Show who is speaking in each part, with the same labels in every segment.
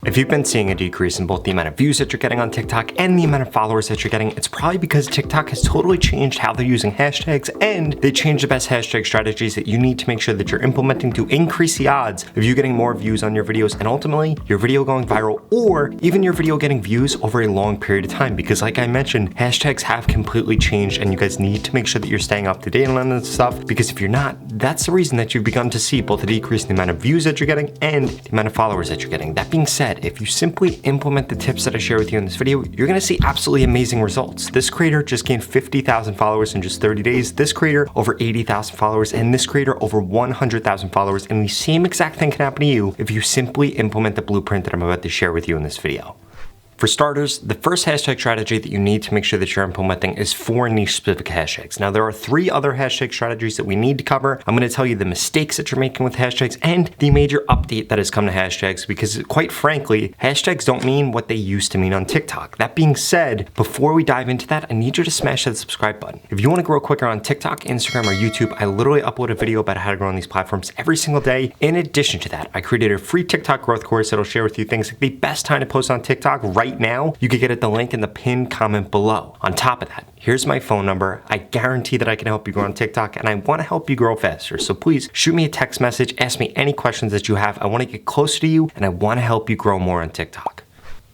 Speaker 1: If you've been seeing a decrease in both the amount of views that you're getting on TikTok and the amount of followers that you're getting, it's probably because TikTok has totally changed how they're using hashtags, and they changed the best hashtag strategies that you need to make sure that you're implementing to increase the odds of you getting more views on your videos and ultimately your video going viral, or even your video getting views over a long period of time. Because like I mentioned, hashtags have completely changed and you guys need to make sure that you're staying up to date on this stuff, because if you're not, that's the reason that you've begun to see both a decrease in the amount of views that you're getting and the amount of followers that you're getting. That being said, if you simply implement the tips that I share with you in this video, you're gonna see absolutely amazing results. This creator just gained 50,000 followers in just 30 days, this creator over 80,000 followers, and this creator over 100,000 followers, and the same exact thing can happen to you if you simply implement the blueprint that I'm about to share with you in this video. For starters, the first hashtag strategy that you need to make sure that you're implementing is 4 niche specific hashtags. Now there are 3 other hashtag strategies that we need to cover. I'm gonna tell you the mistakes that you're making with hashtags and the major update that has come to hashtags, because quite frankly, hashtags don't mean what they used to mean on TikTok. That being said, before we dive into that, I need you to smash that subscribe button. If you wanna grow quicker on TikTok, Instagram, or YouTube, I literally upload a video about how to grow on these platforms every single day. In addition to that, I created a free TikTok growth course that'll share with you things like the best time to post on TikTok right now. You can get it the link in the pinned comment below. On top of that, here's my phone number. I guarantee that I can help you grow on TikTok, and I want to help you grow faster. So please shoot me a text message, ask me any questions that you have. I want to get closer to you and I want to help you grow more on TikTok.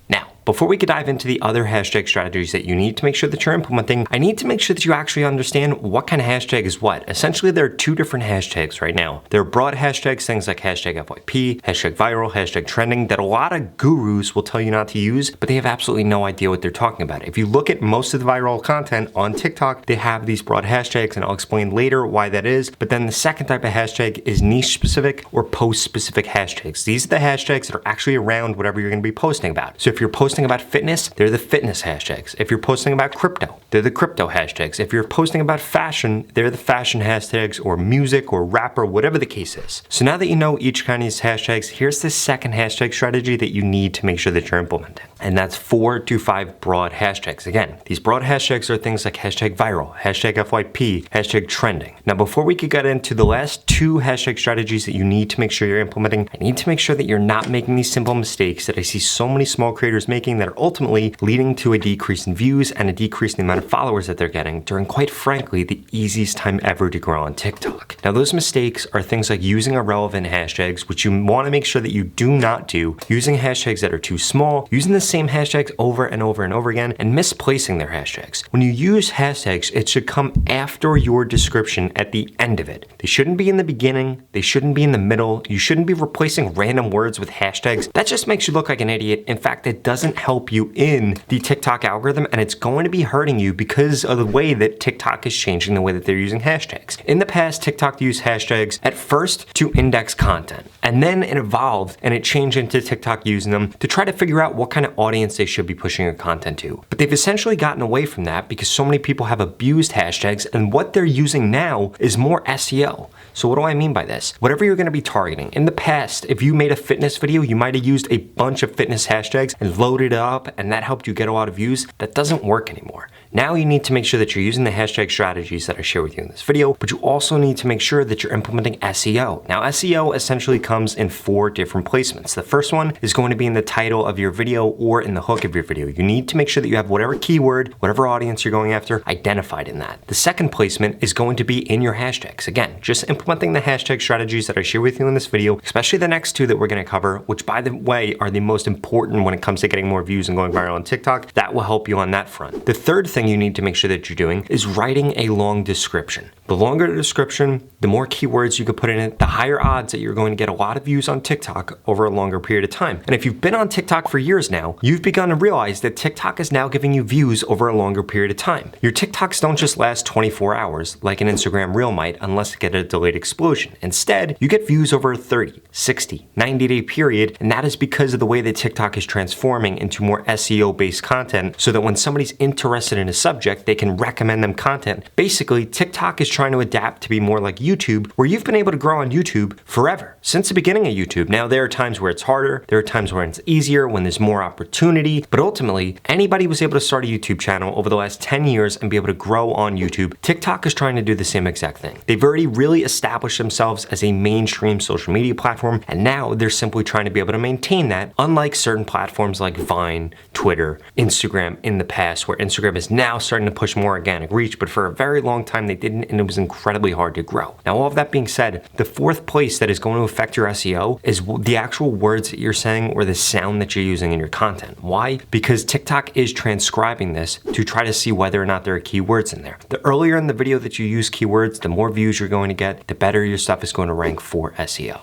Speaker 1: Now, before we could dive into the other hashtag strategies that you need to make sure that you're implementing, I need to make sure that you actually understand what kind of hashtag is what. Essentially, there are 2 different hashtags right now. There are broad hashtags, things like hashtag FYP, hashtag viral, hashtag trending, that a lot of gurus will tell you not to use, but they have absolutely no idea what they're talking about. If you look at most of the viral content on TikTok, they have these broad hashtags, and I'll explain later why that is. But then the second type of hashtag is niche specific or post specific hashtags. These are the hashtags that are actually around whatever you're gonna be posting about. So if you're posting about fitness, they're the fitness hashtags. If you're posting about crypto, they're the crypto hashtags. If you're posting about fashion, they're the fashion hashtags, or music or rapper, whatever the case is. So now that you know each kind of these hashtags, here's the second hashtag strategy that you need to make sure that you're implementing. And that's 4 to 5 broad hashtags. Again, these broad hashtags are things like hashtag viral, hashtag FYP, hashtag trending. Now, before we could get into the last 2 hashtag strategies that you need to make sure you're implementing, I need to make sure that you're not making these simple mistakes that I see so many small creators making that are ultimately leading to a decrease in views and a decrease in the amount of followers that they're getting during, quite frankly, the easiest time ever to grow on TikTok. Now, those mistakes are things like using irrelevant hashtags, which you want to make sure that you do not do, using hashtags that are too small, using the same hashtags over and over and over again, and misplacing their hashtags. When you use hashtags, it should come after your description at the end of it. They shouldn't be in the beginning, they shouldn't be in the middle, you shouldn't be replacing random words with hashtags. That just makes you look like an idiot. In fact, it doesn't help you in the TikTok algorithm, and it's going to be hurting you because of the way that TikTok is changing the way that they're using hashtags. In the past, TikTok used hashtags at first to index content, and then it evolved and it changed into TikTok using them to try to figure out what kind of audience they should be pushing your content to. But they've essentially gotten away from that because so many people have abused hashtags, and what they're using now is more SEO. So what do I mean by this? Whatever you're gonna be targeting. In the past, if you made a fitness video, you might have used a bunch of fitness hashtags and loaded it up, and that helped you get a lot of views. That doesn't work anymore. Now you need to make sure that you're using the hashtag strategies that I share with you in this video, but you also need to make sure that you're implementing SEO. Now, SEO essentially comes in 4 different placements. The first one is going to be in the title of your video or in the hook of your video. You need to make sure that you have whatever keyword, whatever audience you're going after, identified in that. The second placement is going to be in your hashtags. Again, just implementing the hashtag strategies that I share with you in this video, especially the next 2 that we're gonna cover, which by the way are the most important when it comes to getting more views and going viral on TikTok. That will help you on that front. The third thing you need to make sure that you're doing is writing a long description. The longer the description, the more keywords you could put in it, the higher odds that you're going to get a lot of views on TikTok over a longer period of time. And if you've been on TikTok for years now, you've begun to realize that TikTok is now giving you views over a longer period of time. Your TikToks don't just last 24 hours like an Instagram Reel might unless you get a delayed explosion. Instead, you get views over a 30, 60, 90-day period, and that is because of the way that TikTok is transforming into more SEO-based content, so that when somebody's interested in a subject, they can recommend them content. Basically, TikTok is trying to adapt to be more like YouTube, where you've been able to grow on YouTube forever, since the beginning of YouTube. Now, there are times where it's harder, there are times where it's easier, when there's more opportunity, but ultimately, anybody was able to start a YouTube channel over the last 10 years and be able to grow on YouTube. TikTok is trying to do the same exact thing. They've already really established themselves as a mainstream social media platform, and now they're simply trying to be able to maintain that, unlike certain platforms like Vine, Twitter, Instagram in the past, where Instagram is now starting to push more organic reach, but for a very long time they didn't, and it was incredibly hard to grow. Now, all of that being said, the fourth place that is going to affect your SEO is the actual words that you're saying or the sound that you're using in your content. Why? Because TikTok is transcribing this to try to see whether or not there are keywords in there. The earlier in the video that you use keywords, the more views you're going to get, the better your stuff is going to rank for SEO.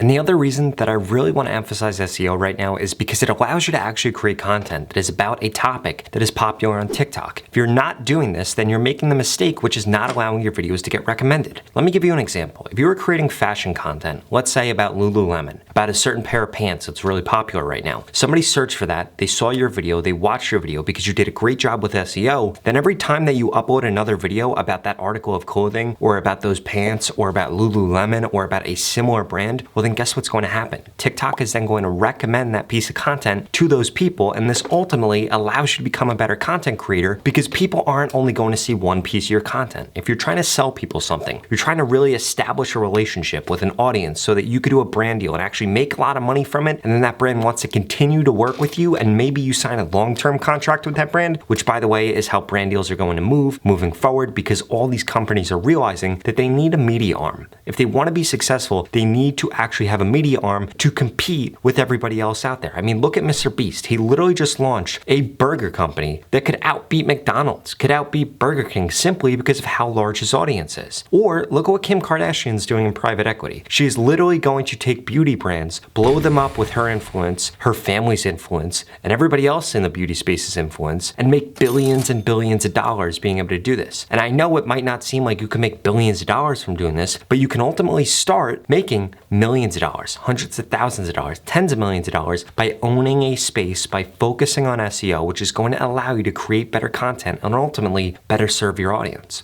Speaker 1: And the other reason that I really want to emphasize SEO right now is because it allows you to actually create content that is about a topic that is popular on TikTok. If you're not doing this, then you're making the mistake, which is not allowing your videos to get recommended. Let me give you an example. If you were creating fashion content, let's say about Lululemon, about a certain pair of pants that's really popular right now, somebody searched for that, they saw your video, they watched your video because you did a great job with SEO, then every time that you upload another video about that article of clothing or about those pants or about Lululemon or about a similar brand, well then guess what's going to happen? TikTok is then going to recommend that piece of content to those people, and this ultimately allows you to become a better content creator because people aren't only going to see one piece of your content. If you're trying to sell people something, you're trying to really establish a relationship with an audience so that you could do a brand deal and actually make a lot of money from it, and then that brand wants to continue to work with you, and maybe you sign a long-term contract with that brand, which by the way is how brand deals are going to moving forward, because all these companies are realizing that they need a media arm. If they want to be successful, they need to actually have a media arm to compete with everybody else out there. I mean, look at Mr. Beast. He literally just launched a burger company that could outbeat McDonald's, could outbeat Burger King simply because of how large his audience is. Or look at what Kim Kardashian's doing in private equity. She is literally going to take beauty brands, blow them up with her influence, her family's influence, and everybody else in the beauty space's influence, and make billions and billions of dollars being able to do this. And I know it might not seem like you can make billions of dollars from doing this, but you can ultimately start making millions of dollars, hundreds of thousands of dollars, tens of millions of dollars by owning a space, by focusing on SEO, which is going to allow you to create better content and ultimately better serve your audience.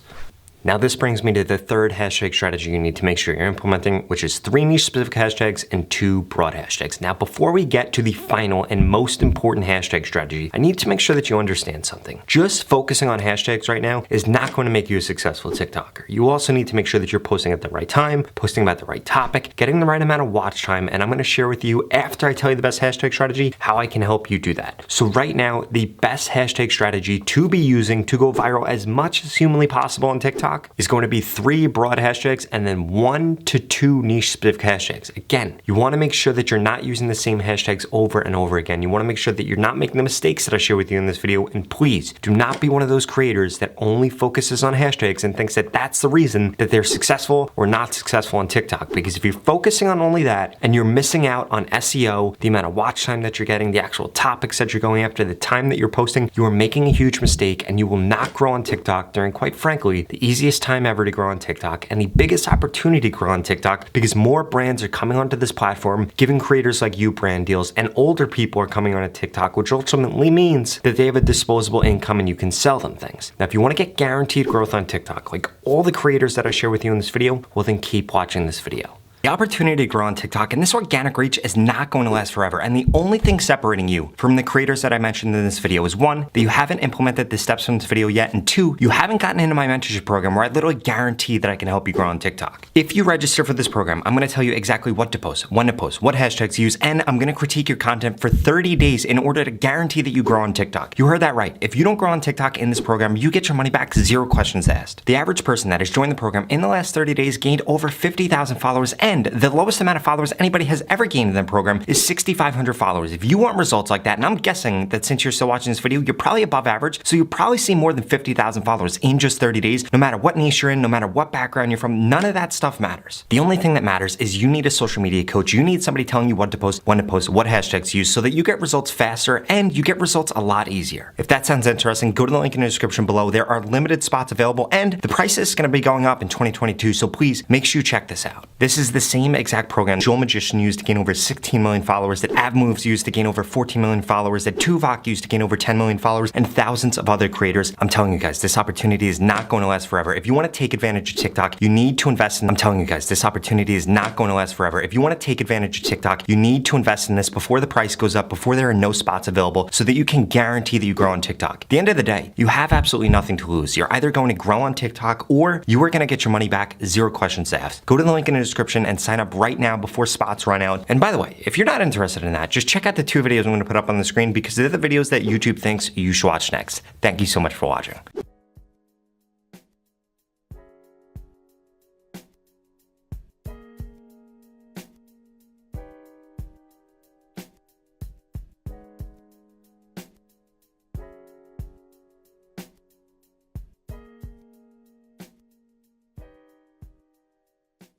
Speaker 1: Now this brings me to the third hashtag strategy you need to make sure you're implementing, which is 3 niche specific hashtags and 2 broad hashtags. Now before we get to the final and most important hashtag strategy, I need to make sure that you understand something. Just focusing on hashtags right now is not going to make you a successful TikToker. You also need to make sure that you're posting at the right time, posting about the right topic, getting the right amount of watch time, and I'm going to share with you after I tell you the best hashtag strategy, how I can help you do that. So right now, the best hashtag strategy to be using to go viral as much as humanly possible on TikTok is going to be 3 broad hashtags and then 1 to 2 niche specific hashtags. Again, you want to make sure that you're not using the same hashtags over and over again. You want to make sure that you're not making the mistakes that I share with you in this video, and please do not be one of those creators that only focuses on hashtags and thinks that that's the reason that they're successful or not successful on TikTok. Because if you're focusing on only that and you're missing out on SEO, the amount of watch time that you're getting, the actual topics that you're going after, the time that you're posting, you are making a huge mistake and you will not grow on TikTok during, quite frankly, the easiest time ever to grow on TikTok and the biggest opportunity to grow on TikTok, because more brands are coming onto this platform, giving creators like you brand deals, and older people are coming on to TikTok, which ultimately means that they have a disposable income and you can sell them things. Now, if you want to get guaranteed growth on TikTok, like all the creators that I share with you in this video, well then keep watching this video. The opportunity to grow on TikTok and this organic reach is not going to last forever, and the only thing separating you from the creators that I mentioned in this video is 1, that you haven't implemented the steps from this video yet, and 2, you haven't gotten into my mentorship program where I literally guarantee that I can help you grow on TikTok. If you register for this program, I'm going to tell you exactly what to post, when to post, what hashtags to use, and I'm going to critique your content for 30 days in order to guarantee that you grow on TikTok. You heard that right. If you don't grow on TikTok in this program, you get your money back, 0 questions asked. The average person that has joined the program in the last 30 days gained over 50,000 followers, and the lowest amount of followers anybody has ever gained in the program is 6,500 followers. If you want results like that, and I'm guessing that since you're still watching this video, you're probably above average, so you'll probably see more than 50,000 followers in just 30 days, no matter what niche you're in, no matter what background you're from, none of that stuff matters. The only thing that matters is you need a social media coach. You need somebody telling you what to post, when to post, what hashtags to use, so that you get results faster and you get results a lot easier. If that sounds interesting, go to the link in the description below. There are limited spots available, and the price is going to be going up in 2022, so please make sure you check this out. This is the same exact program Joel Magician used to gain over 16 million followers, that AvMoves used to gain over 14 million followers, that Tuvok used to gain over 10 million followers, and thousands of other creators. I'm telling you guys, this opportunity is not going to last forever. If you want to take advantage of TikTok, you need to invest in, I'm telling you guys, this opportunity is not going to last forever. If you want to take advantage of TikTok, you need to invest in this before the price goes up, before there are no spots available, so that you can guarantee that you grow on TikTok. At the end of the day, you have absolutely nothing to lose. You're either going to grow on TikTok or you are going to get your money back, 0 questions asked. Go to the link in the description and sign up right now before spots run out. And by the way, if you're not interested in that, just check out the 2 videos I'm going to put up on the screen because they're the videos that YouTube thinks you should watch next. Thank you so much for watching.